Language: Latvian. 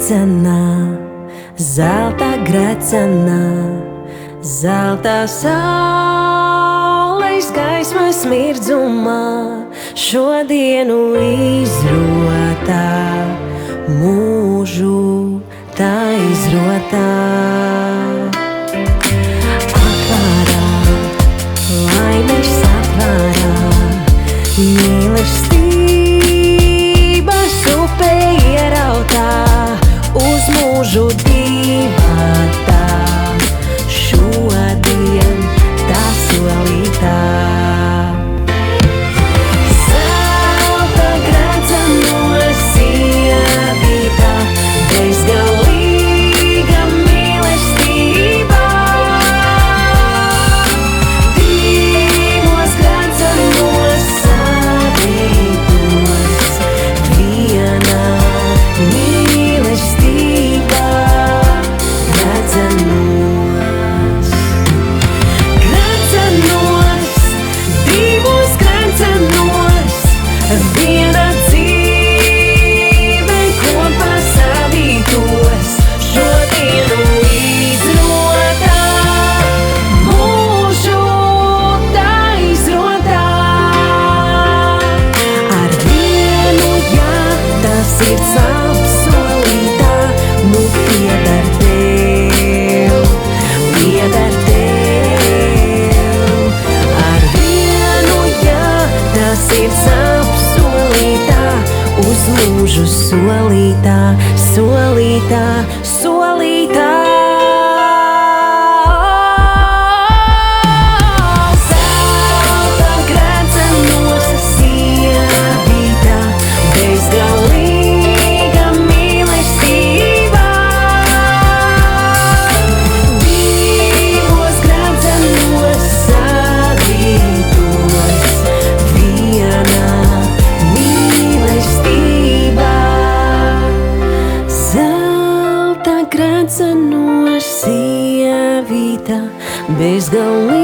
gredzenā, zelta gredzenā, zelta saules gaismas smirdzumā, šodienu izrotā, mūžu tā izrotā. Atvārā, laimes atvārā, mīlestības upe ierautā, uz mūžu divatā, šodien tā solītā. Zelta gredzenos ievītā, bezgalīga mīlestībā. Divos gredzenos savītos, vienā mīlestībā. Gredzenos, divos gredzenos, viena dzīve kopā savītos, šodienu izrotā, mūžu tā izrotā. Ar vienu, ja tas ir apsolītā, nu pieder tev, pieder tev. Ar vienu, ja tas ir apsolītā, uz mūžu solītā, solītā, solītā. Zelta gredzenos ievītā, bezgalīga mīlestībā. Divos gredzenos savītos, vienā mīlestībā. Zelta gredzenos ievītā, bezgalīga